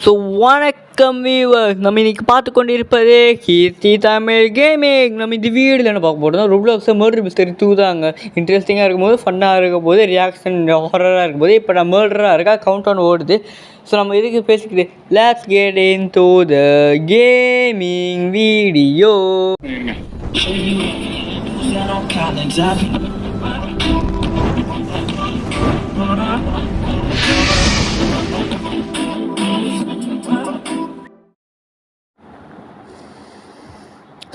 So வணக்கம் viewers, நம்ம இன்றைக்கி பார்த்து கொண்டிருப்பது கீர்த்தி தமிழ் கேமிங். நம்ம இந்த வீடியோவில் என்ன பார்க்க போகிறோம், ரொப்ளாக்ஸ் மர்டர் மிஸ்டரி 2 தாங்க. இன்ட்ரெஸ்டிங்காக இருக்கும்போது, ஃபன்னாக இருக்கும் போது, ரியாக்ஷன் ஹாரராக இருக்கும்போது, இப்போ நான் மர்டராக இருக்கா கவுண்ட் ஆன் ஓடுது. ஸோ நம்ம எதுக்கு பேசிக்கிது, let's get into the gaming video.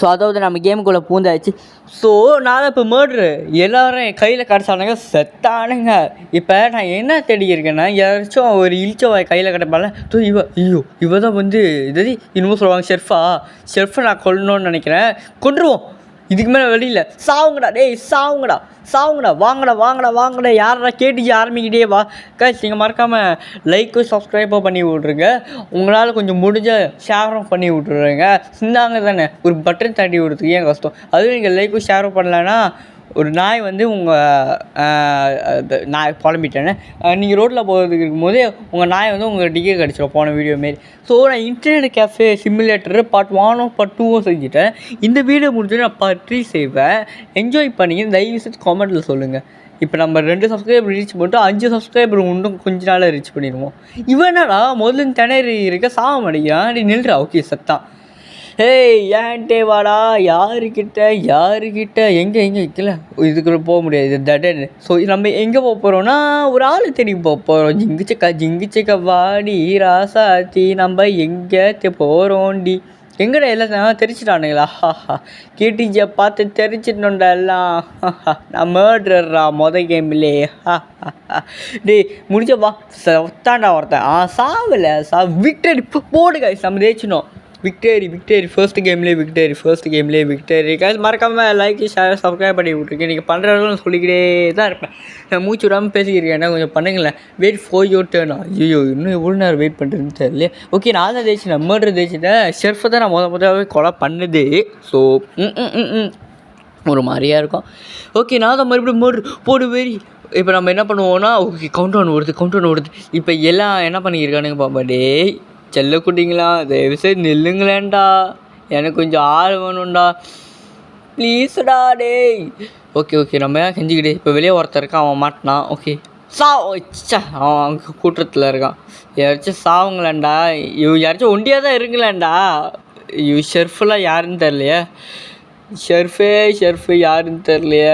So அதாவது நம்ம கேமுக்குள்ளே பூந்தாச்சு. ஸோ நான் இப்போ மர்ட்ரு எல்லோரும் என் கையில் கிடச்சானுங்க, செத்தானுங்க. இப்போ நான் என்ன தேடிக்கிறேன்னா, யாராச்சும் ஒரு இழிச்சவாய் கையில் கிடப்பால, இவ தான் வந்து இது இன்னமும் சொல்லுவாங்க ஷெர்ஃபை நான் கொல்லணும்னு நினைக்கிறேன். கொண்டுருவோம், இதுக்கு மேலே வெளியில் சாவுங்கடா, டேய் சாவுங்கடா, வாங்கடா யாரா கேட்டுச்சு ஆரம்பிக்கிட்டே வா. கைஸ், நீங்கள் மறக்காமல் லைக்கும் சப்ஸ்கிரைபும் பண்ணி விட்ருங்க. உங்களால் கொஞ்சம் முடிஞ்ச ஷேரும் பண்ணி விட்ருங்க. சிந்தாங்க தானே, ஒரு பட்டன் தட்டி விடுறதுக்கு ஏன் கஷ்டம். அதுவும் நீங்கள் லைக்கும் ஷேரும் பண்ணலைன்னா ஒரு நாய் வந்து நாய் புலம்பிட்டேன்னு நீங்கள் ரோட்டில் போகிறதுக்கு இருக்கும்போது உங்கள் நாய் வந்து உங்கள் டிக்கே கிடச்சிடும் போன வீடியோ மாரி. ஸோ நான் internet cafe simulator part 1 part 2 செஞ்சுட்டேன். இந்த வீடியோ முடிஞ்சு நான் பார்ட் 3 செய்வேன். என்ஜாய் பண்ணிங்க, தயவுசெய்து காமெண்ட்டில் சொல்லுங்கள். இப்போ நம்ம 2 சப்ஸ்கிரைபர் ரீச் பண்ணிட்டோம், 5 சப்ஸ்கிரைபர் இன்னும் கொஞ்ச நாளில் ரீச் பண்ணிடுவோம். இவனடா முதல்ல திணறி இருக்க சாவ மாட்டேங்கிறான், அப்படி நில்றா. ஓகே சத்தான். ஏய் ஏன்ட்டே வாடா, யாருக்கிட்ட எங்கே இல்லை, இதுக்குள்ள போக முடியாது, இது தடன்னு. ஸோ நம்ம எங்கே போக போகிறோம்னா, ஒரு ஆள் தேடி போக போகிறோம். ஜிங்குச்சக்கா வாடி ராசாத்தி, நம்ம எங்கே போகிறோண்டி. எங்கடா எல்லாம் தெரிச்சிட்டானுங்களா? கேட்டிஜியை பார்த்து தெரிச்சிட்டோண்டா எல்லாம். நான் மர்டர்ரா கேம்லே. டேய் முடிச்சப்பா, சத்தாண்டா ஒருத்தன். சாவலை விக்டரி போடு கைஸ், நம்ம ஜெயிச்சினோம். விக்டரி ஃபர்ஸ்ட் கேம்லேயே விக்டரி. கைஸ் மறக்காமல் லைக் ஷேர் சப்ஸ்கிரைப் பண்ணி விட்ருக்கேன். நீங்கள் பண்ணுறதும் சொல்லிக்கிட்டே தான் இருப்பேன். நான் மூச்சு விடாமல் பேசிக்கிருக்கேன், என்ன கொஞ்சம் பண்ணுங்களேன். Wait for your turn. ஐயோ இன்னும் எவ்வளோ நேரம் வெயிட் பண்ணுறதுன்னு தெரியல. ஓகே, நான் தான் ஜெயிச்சிட்டேன், மர்டர் ஜெயிச்சிட்டேன். ஷெர்ஃபை தான் நான் முதலாகவே கொலை பண்ணுது. ஸோ ஒரு மாதிரியாக இருக்கும். ஓகே, நான் தான் மறுபடியும் மர்டர் போடு வெறி. இப்போ நம்ம என்ன பண்ணுவோன்னா, ஓகே கவுண்ட் ஆன் ஓடுது. இப்போ எல்லாம் என்ன பண்ணியிருக்கானுங்க பாப்பா. டேய் செல்ல குட்டிங்களா, தயவுசெய்து நில்லுங்களேன்டா, எனக்கு கொஞ்சம் ஆள் வேணும்டா, ப்ளீஸ்டா டேய். ஓகே நம்ம ஏன் செஞ்சுக்கிட்டே. இப்போ வெளியே ஒருத்தர் இருக்கான், அவன் மாட்டினான். ஓகே அவன் அங்கே கூட்டத்தில் இருக்கான். யாராச்சும் சாவுங்களேன்டா, யாராச்சும் ஒண்டியாக தான் இருங்களேன்டா. ஷெர்ஃபெல்லாம் யாருன்னு தெரியலையே. ஷெர்ஃபு யாருன்னு தெரியலையே.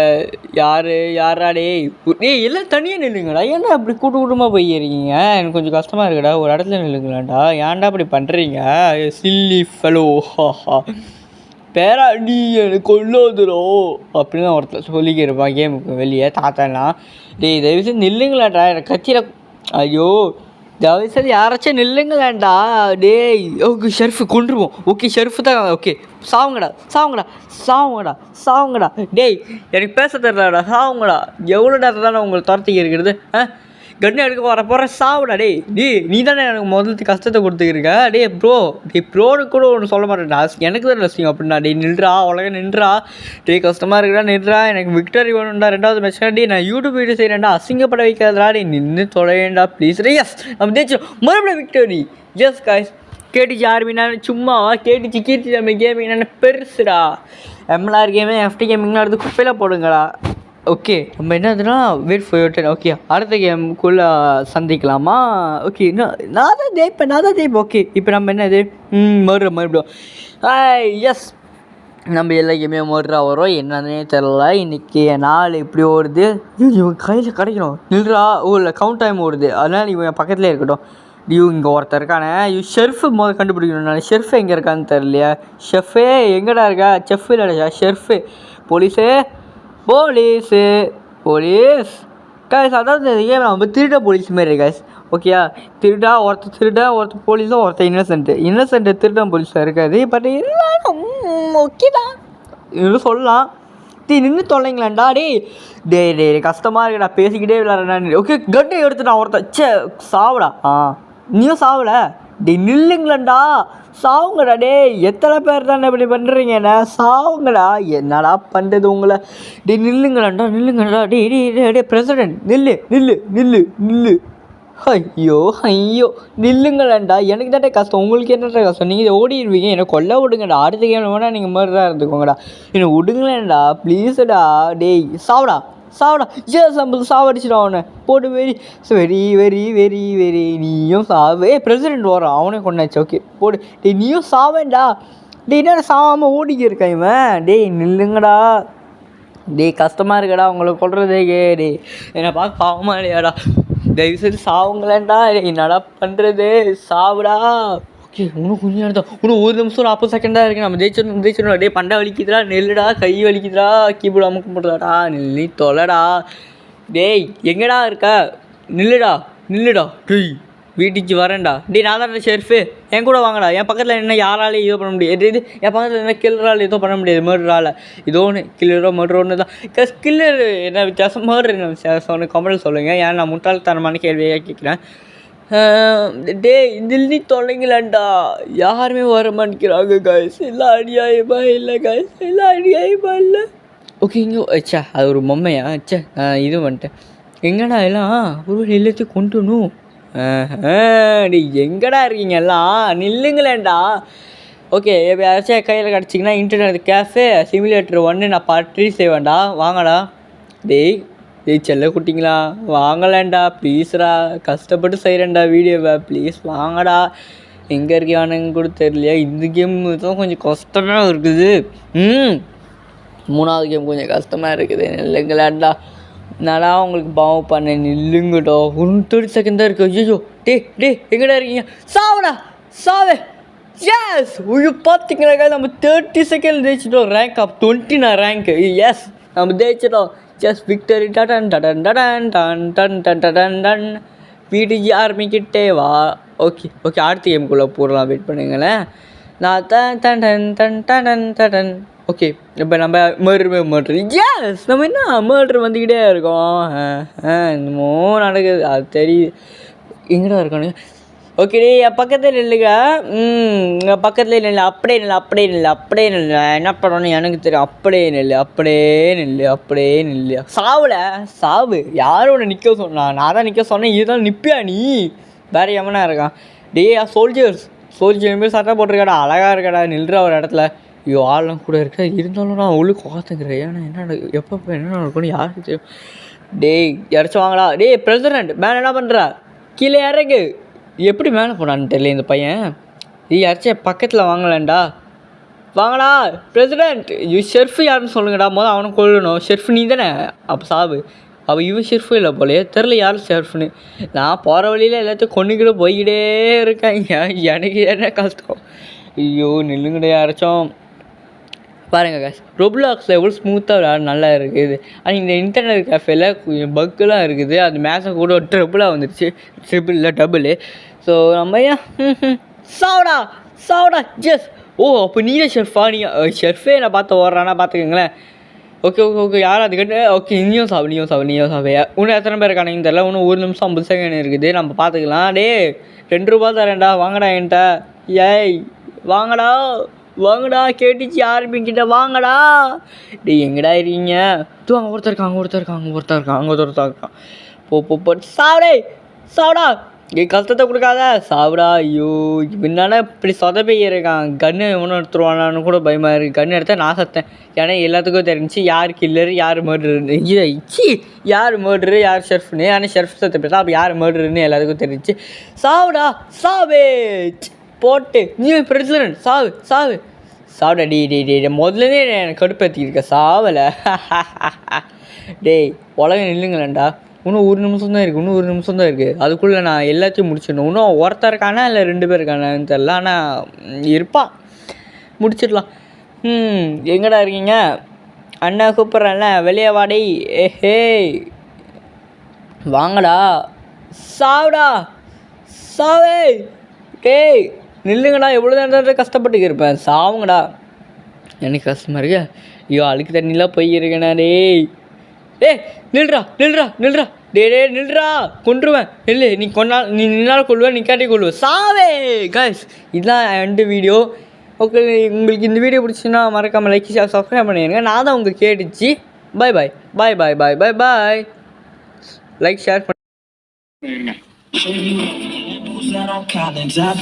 யாராடே எல்லாம் தனியாக நில்லுங்கடா. ஏன்னா அப்படி கூட்டமாக போயிருக்கீங்க, எனக்கு கொஞ்சம் கஷ்டமாக இருக்குடா. ஒரு இடத்துல நில்லுங்களாண்டா, ஏன்டா அப்படி பண்ணுறீங்க சில்லி ஃபெலோ. பேராடி எனக்கு கொள்ளாதுரோ அப்படின்னு தான் ஒருத்தர் சொல்லிக்கிருப்பான் கேமுக்கு வெளியே. தாத்தாலாம் டேய் தயவுசெய்து நில்லுங்களாண்டா, எனக்கு கத்தியில். ஐயோ தயவுசெய்து யாராச்சும் நில்லுங்களேண்டா டேய். ஓகே ஷெர்ஃபு கொண்டுருவோம். ஓகே ஷெர்ஃபு தான். ஓகே சாவுங்கடா டேய், எனக்கு பேச தெரியலடா. சாவுங்கடா, எவ்வளோ நேரம் தானே உங்களை துரத்திக்க இருக்கிறது. கண்ணு எடுக்க போகிற சாவுடா டேய். நீ தானே எனக்கு முதல்ல கஷ்டத்தை கொடுத்துக்கிருக்க. ப்ரோன்னு கூட ஒன்று சொல்ல மாட்டேன்டா, எனக்கு தான் ரசிக்கும் அப்படின்னா. டேய் நின்றா, உலகம் நின்றா. டேய் கஷ்டமாக இருக்குடா, நின்றா. எனக்கு விக்டரி வேணும்டா. 2வது மேட்ச்னா டே நான் யூடியூப் வீடியோ செய்கிறேன்டா, அசிங்கப்பட வைக்காதடா. டே நின்று தொலைவேண்டா ப்ளீஸ். எஸ் நம்ம தேய்ச்சோம், மறுபடியும் விக்டரி. எஸ் காய்ஸ், கேட்டுச்சு ஆர்மி. நான் சும்மா கேட்டுச்சு கீர்த்தி நம்ம கேமிங் என்ன பெருசுடா. எம்எல்ஆர் கேமே எஃப்டி கேமிங்லாம் எடுத்து குப்பையில் போடுங்கடா. ஓகே நம்ம என்னதுன்னா wait for your turn. Okay அடுத்த கேமுக்குள்ளே சந்திக்கலாமா? ஓகே நான் தான் ஜெயிப்பேன். ஓகே இப்போ நம்ம என்னது மறுபடியும் எஸ் நம்ம எல்லா கேமே மறுபடியும் வரும். என்னன்னே தெரில, இன்றைக்கி நாள் இப்படி ஓடுது. இவன் கையில் கிடைக்கணும். நில்றா. இல்லை கவுண்ட் டைம் ஓடுது, அதனால் இவன் பக்கத்துலேயே இருக்கட்டும். இங்கே ஒருத்தர் இருக்கானே, ஷெர்ஃபு கண்டுபிடிக்கணும். நான் ஷெர்ஃபு எங்கே இருக்கான்னு தெரியலையா. ஷெஃபே எங்கடா இருக்கா? செஃப் இல்லைடா ஷெர்ஃபு. போலீஸ் கைஸ், அதாவது ஏன் நம்ம திருட போலீஸ் மாரி கைஸ். ஓகேயா, ஒருத்தர் போலீஸும் ஒருத்தர் இன்னசென்ட்டு திருடன் போலீஸாக இருக்காது. பட் ஓகே தான் இன்னும் சொல்லலாம். நின்று தொல்லைங்களாண்டா டே கஷ்டமாக இருக்குடா, பேசிக்கிட்டே விளையாடுறா. ஓகே கட்டை எடுத்துட்டான் ஒருத்தர். சாவுடா. நீயும் சாவலை. நில்லுங்களேண்டா, சாவுங்கடா. எத்தனை பேர் தானே இப்படி பண்ணுறீங்கண்ணா, சாவுங்கடா. என்னடா பண்ணுறது உங்களை. நில்லுங்களாண்டா. டே பிரசிடென்ட் நில்லு. ஐயோ ஐயோ நில்லுங்களேன்டா. எனக்கு தான்டா கஷ்டம், உங்களுக்கு என்னடா கஷ்டம்? நீங்கள் ஓடிடுவீங்க, என்னை கொல்ல விடுங்கடா. அடுத்த கேம் வேணால் நீங்கள் மர்டராக இருந்துக்கோங்கடா. என்னை விடுங்களேன்டா ப்ளீஸுடா. டேய் சாவடா சாவடா. நம்ம சாவடிச்சிடும் அவனை போட்டு. Very very very very very நீயும் சாவே. பிரசிடென்ட் வரான், அவனே கொண்டாச்சு. ஓகே போடு. டேய் நீயும் சாவேண்டா. டேய் என்ன சாவாமல் ஓடிக்க இருக்கான் இவன். டேய் நில்லுங்கடா. டேய் கஷ்டமாக இருக்குடா உங்களை கொள்றதே. டே என்னை பார்க்க பாவமாக இல்லையாடா. தயவுசெய்து சாவுங்களேன்டா. என்னடா பண்ணுறது, சாவுடா. ஓகே இன்னும் கொஞ்சம் நேரம் தான், இன்னும் 1 நிமிஷம் 40 செகண்டாக இருக்குது. நம்ம ஜெயிச்சிடணும். டே பண்டை வலிக்குதுடா, நெல்லுடா. கை வலிக்குதுடா, கீபோர்டு அமுக்க முடியலடா. நில்லி தொலைடா. டேய் எங்கடா இருக்க? நில்லுடா. டேய் வீட்டுக்கு வரேன்டா. டே நான் தான் ஷெர்ஃபு, என் கூட வாங்கடா. என் பக்கத்தில் என்ன யாராலையும் இதோ பண்ண முடியாது. என் பக்கத்தில் என்ன கில்லரால் இதோ பண்ண முடியாது. மர்டரால் இதோ ஒன்று கில்லரோ மர்டர் ஒன்று தான். கில்லர் என்ன வித்தியாசம், மர்டர் என்ன வித்தியாசம் ஒன்று கமெண்ட் சொல்லுங்கள். ஏன் நான் முட்டாள்தனமான கேள்வியாக கேட்குறேன். டே இதில் நீ தொலைங்களாண்டா. யாருமே வர மாட்டேங்கிறாங்க காய்ஸ். எல்லாம் அடியாயமா இல்லை காய்ஸ், எல்லாம் அடியாயமா இல்லை. ஓகே இங்கே அச்சா அது ஒரு பொம்மையா? அச்சா இது வந்துட்டேன். எங்கடா எல்லாம் ஒரு எல்லாத்தையும் கொண்டுணும். நீ எங்கடா இருக்கீங்க எல்லாம்? நில்லுங்களேண்டா. ஓகே இப்போ யாராச்சும் கையில் கிடச்சிங்கன்னா இன்டர்நெட் கேஃபே சிமுலேட்டர் 1 நான் பற்றி செய்வேன்டா. வாங்கடா. டேய் செல்ல குட்டிங்களா வாங்கலேண்டா ப்ளீஸ்டா. கஷ்டப்பட்டு செய்கிறேன்டா வீடியோவை, ப்ளீஸ் வாங்கடா. எங்கே இருக்கியானுங்க கூட தெரியலையா. இந்த கேம் தான் கொஞ்சம் கஷ்டமாக இருக்குது. 3வது கேம் கொஞ்சம் கஷ்டமாக இருக்குது. நில்லுங்களேண்டா. நானா உங்களுக்கு பாவம் பண்ணேன். நில்லுங்கடா. 30 செகண்ட் தான் இருக்குது. ஐயோ டே எங்கடா இருக்கீங்க? சாவடா சாவே. எஸ் ஐயோ பார்த்தீங்களா நம்ம 30 செகண்ட் ஜெயிச்சிட்டோம். ரேங்க் ஆஃப் 20 நான் ரேங்க்கு. எஸ் நம்ம ஜெயிச்சிட்டோம். Just victory. டன் டன் டன் டன் டன் டன் டன் டன். வீட்டுக்கு ஆரம்பிக்கிட்டே வா. ஓகே அடுத்த கேமுக்குள்ளே போடலாம். வெயிட் பண்ணுங்களேன். நான் டன் டன் டன் டன் டன் டன். ஓகே இப்போ நம்ம மர்டர். எஸ் நம்ம என்ன மர்டர் வந்துக்கிட்டே இருக்கோம். என்னமோ நடக்குது அது தெரியுது. எங்கடா இருக்கானு? ஓகே என் பக்கத்தில் இல்லைங்க. எங்கள் பக்கத்தில் நெல். அப்படியே நெல். என்ன பண்ணணும் எனக்கு தெரியும். அப்படியே நெல். சாவு. யாரும் ஒன்று நிற்க சொன்னா? நான் தான் நிற்க சொன்னேன். இதுதான் நிற்பியா நீ? வேறு எவனா இருக்கான்? சோல்ஜர் சட்டை போட்டிருக்காடா, அழகாக இருக்காடா. நில்ற ஒரு இடத்துல. ஐயோ ஆள்லாம் கூட இருக்கா. இருந்தாலும் நான் உள்ளுக்கு பார்த்துக்கிறேன். ஏன்னா என்ன எப்போ என்ன நடக்கணும் யாருக்கு தெரியும். டேய் இறச்சி வாங்கடா. டேய் பிரசிடென்ட் மேலே என்ன பண்ணுற? கீழே இறங்கு. எப்படி மேலே போனான்னு தெரியல இந்த பையன். இறச்சி பக்கத்தில் வாங்கலான்டா. வாங்கடா பிரசிடென்ட். ஷெர்ஃபு யாருன்னு சொல்லுங்கடா. முதல் அவனை கொள்ளணும். ஷெர்ஃபு நீ தானே? அப்போ சாவு. அப்போ இவன் ஷெர்ஃபு இல்லை போலையே. தெரில யாரும் ஷெர்ஃப்னு. நான் போகிற வழியில் எல்லாத்தையும் கொண்டுக்கிட்டு போய்கிட்டே இருக்கேன். எனக்கு என்ன கஷ்டம். ஐயோ நில்லுங்கடா யாராச்சும். பாருங்கள் காய்ஸ், ரொப்ளாக்ஸில் எவ்வளோ ஸ்மூத்தாக நல்லா இருக்குது. ஆனால் இந்த இன்டர்நெட் கேஃபேல பக்குலாம் இருக்குது. அது மேட்சை கூட ட்ரிபிளாக வந்துடுச்சு. ட்ரிபிள் இல்லை டபுள். ஸோ நம்ம ஏன் சாவடா ஜஸ். அப்போ நீயே ஷெர்ஃபா? நீங்கள் ஷெர்ஃபே நான் பார்த்து ஓடுறானா பார்த்துக்கங்களேன். ஓகே யாரும் அதுக்கிட்ட. ஓகே நீயும் சாவு. இன்னும் எத்தனை பேர் இருக்கானு தெரில. இன்னும் 1 நிமிஷம் 50 செகண்ட் இருக்குது. நம்ம பார்த்துக்கலாம். டே 2 ரூபா தரேன்டா. வாங்கடா என்கிட்ட. ஏய் வாங்கடா கேட்டுச்சு ஆரம்பிக்கிட்ட. வாங்கடா. டே எங்கடா இருக்கீங்க? அங்கே ஒருத்தர் இருக்கான். போ சாவடா. கஷ்டத்தை கொடுக்காத. சாவுடா. ஐயோ பின்னால இப்படி சொதப்பை இருக்கான். கன்று எவனும் எடுத்துருவானான்னு கூட பயமாக இருக்குது. கன்று எடுத்தால் நான் சத்தேன். ஏன்னா எல்லாத்துக்கும் தெரிஞ்சு யார் கில்லரு யார் மர்டருன்னு. யார் மர்டரு யார் ஷெர்ஃப்னு. ஆனால் ஷெர்ஃப் சத்த பேசா அப்போ யார் மர்டருன்னு எல்லாத்துக்கும் தெரிஞ்சு. சாவே போட்டு. நீ பிரசிடென்ட் சாவுடா. டே முதல்லே எனக்கு கடுப்பேற்றிருக்க. சாவலை. டேய் உலகம் நில்லுங்களேன்டா. இன்னும் 1 நிமிஷம் தான் இருக்குது. அதுக்குள்ளே நான் எல்லாத்தையும் முடிச்சிடணும். இன்னும் ஒருத்தர் இருக்கானா இல்லை 2 பேர் இருக்கானான்னு தெரில. ஆனால் இருப்பான். முடிச்சிடலாம். எங்கடா இருக்கீங்க? அண்ணா கூப்பிட்றேன்ல வெளியே வாடை. வாங்கடா. சாவே. டேய் நில்லுங்கடா. எவ்வளோ நேரம் கஷ்டப்பட்டுக்கு இருப்பேன். சாவுங்கடா. எனக்கு கஷ்டமாக இருக்கு. ஐயோ அழுக்கு தண்ணிலாம் போயிருக்கேண்ணா. டேய் நில்றா. டே நில்றா. கொண்டுருவேன். இல்லை நீ நின்னால் கொள்வேன், நீ கேட்டே கொள்வேன். சாவே காய்ஸ். இதுதான் எண்டு வீடியோ. ஓகே உங்களுக்கு இந்த வீடியோ பிடிச்சின்னா மறக்காமல் லைக் ஷேர் சப்ஸ்கிரைப் பண்ணிடுங்க. நான் தான் உங்களுக்கு கேட்டுச்சு. பாய் லைக் ஷேர் பண்ணி Show you who's that on calendar.